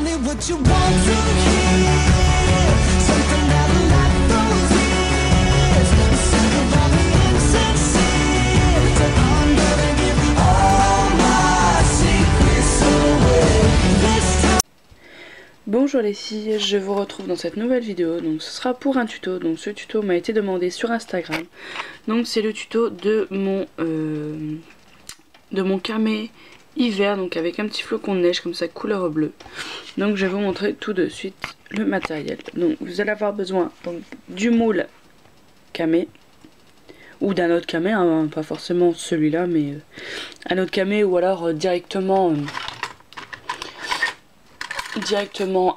me what you want to hear. Something that left those years. Sick of all the insincere. I'm gonna give all my secrets away this time. Bonjour les filles, je vous retrouve dans cette nouvelle vidéo. Donc ce sera pour un tuto. Donc ce tuto m'a été demandé sur Instagram. Donc c'est le tuto de mon camé hiver, donc avec un petit flocon de neige comme ça couleur bleue. Donc je vais vous montrer tout de suite le matériel. Donc vous allez avoir besoin donc, du moule camé ou d'un autre camé, hein, pas forcément celui-là, mais un autre camé ou alors directement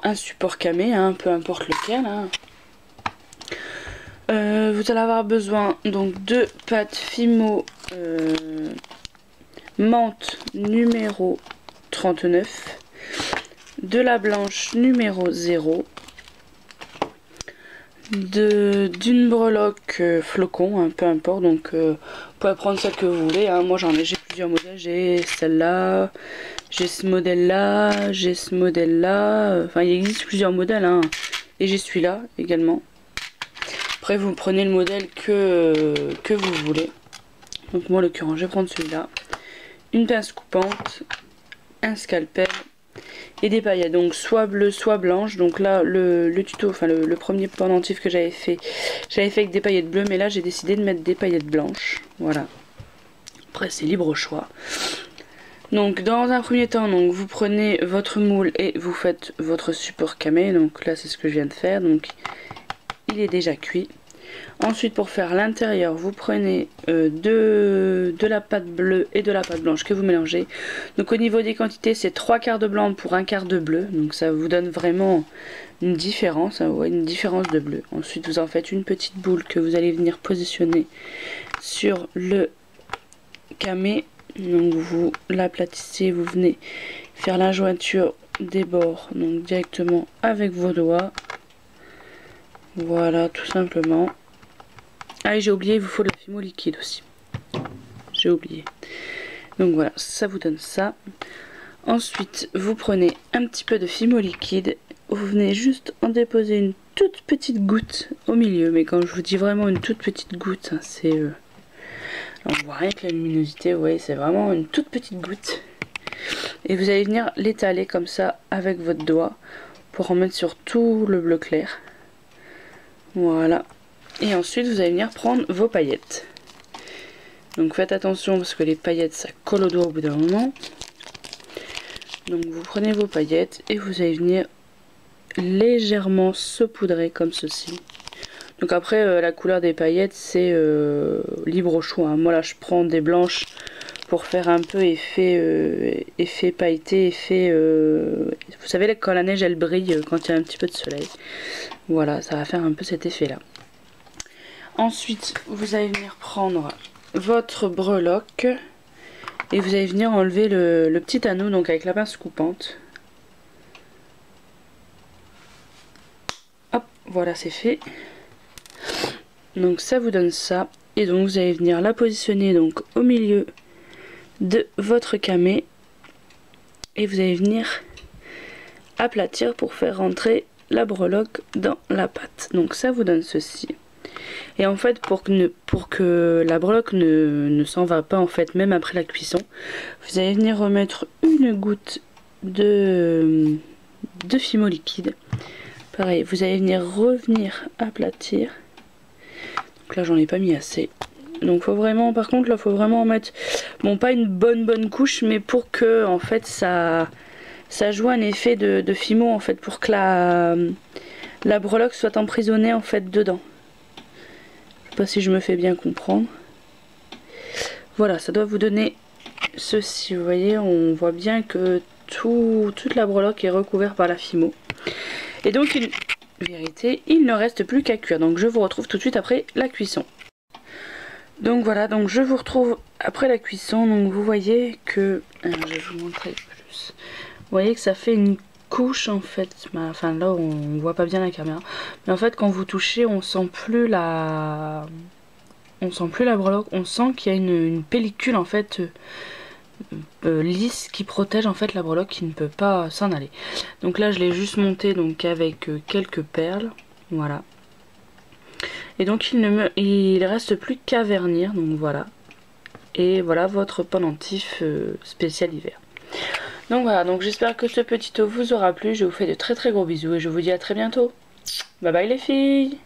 un support camé, hein, peu importe lequel. Hein. Vous allez avoir besoin donc de pâte Fimo menthe numéro 39, de la blanche numéro 0, d'une breloque flocon, hein, peu importe, donc vous pouvez prendre celle que vous voulez, hein. Moi j'ai plusieurs modèles, j'ai celle-là, j'ai ce modèle-là, j'ai ce modèle-là, enfin il existe plusieurs modèles, hein. Et j'ai celui-là également. Après vous prenez le modèle que vous voulez. Donc moi en l'occurrence je vais prendre celui-là. Une pince coupante, un scalpel et des paillettes, donc soit bleu soit blanche. Donc là le tuto, enfin le premier pendentif que j'avais fait avec des paillettes bleues, mais là j'ai décidé de mettre des paillettes blanches. Voilà, après c'est libre au choix. Donc dans un premier temps, donc vous prenez votre moule et vous faites votre support camé. Donc là c'est ce que je viens de faire, donc il est déjà cuit. Ensuite pour faire l'intérieur, vous prenez de la pâte bleue et de la pâte blanche que vous mélangez. Donc au niveau des quantités, c'est 3/4 de blanc pour 1/4 de bleu. Donc ça vous donne vraiment une différence, hein, ouais, une différence de bleu. Ensuite vous en faites une petite boule que vous allez venir positionner sur le camé. Donc vous l'aplatissez, vous venez faire la jointure des bords donc directement avec vos doigts. Voilà, tout simplement. Ah, et j'ai oublié, il vous faut de la Fimo liquide aussi. J'ai oublié. Donc voilà, ça vous donne ça. Ensuite, vous prenez un petit peu de Fimo liquide. Vous venez juste en déposer une toute petite goutte au milieu. Mais quand je vous dis vraiment une toute petite goutte, hein, c'est... on voit rien que la luminosité, vous voyez, c'est vraiment une toute petite goutte. Et vous allez venir l'étaler comme ça avec votre doigt pour en mettre sur tout le bleu clair. Voilà. Et ensuite vous allez venir prendre vos paillettes. Donc faites attention parce que les paillettes ça colle au doigt au bout d'un moment. Donc vous prenez vos paillettes et vous allez venir légèrement saupoudrer comme ceci. Donc après la couleur des paillettes c'est libre au choix, hein. Moi là je prends des blanches pour faire un peu effet pailleté, effet vous savez quand la neige elle brille quand il y a un petit peu de soleil. Voilà, ça va faire un peu cet effet là. Ensuite vous allez venir prendre votre breloque et vous allez venir enlever le petit anneau donc avec la pince coupante. Hop, voilà, c'est fait. Donc ça vous donne ça et donc vous allez venir la positionner donc au milieu de votre camé et vous allez venir aplatir pour faire rentrer la breloque dans la pâte. Donc ça vous donne ceci. Et en fait pour que la breloque ne s'en va pas en fait même après la cuisson, vous allez venir remettre une goutte de Fimo liquide. Pareil, vous allez venir revenir aplatir. Donc là j'en ai pas mis assez. Donc faut vraiment, par contre là faut vraiment mettre, bon pas une bonne couche, mais pour que en fait ça joue un effet de Fimo en fait, pour que la breloque soit emprisonnée en fait dedans. Je sais pas si je me fais bien comprendre. Voilà, ça doit vous donner ceci, vous voyez, on voit bien que toute la breloque est recouverte par la Fimo. Et donc en vérité, il ne reste plus qu'à cuire. Donc je vous retrouve tout de suite après la cuisson. Donc voilà, donc je vous retrouve après la cuisson. Donc vous voyez que, alors je vais vous montrer plus. Vous voyez que ça fait une couche en fait. Enfin là on voit pas bien la caméra, mais en fait quand vous touchez, on sent plus la breloque. On sent qu'il y a une pellicule en fait lisse qui protège en fait la breloque qui ne peut pas s'en aller. Donc là je l'ai juste monté donc avec quelques perles, voilà. Et donc il reste plus qu'à vernir, donc voilà. Et voilà votre pendentif spécial hiver. Donc voilà, donc j'espère que ce petit tuto vous aura plu. Je vous fais de très très gros bisous et je vous dis à très bientôt. Bye bye les filles!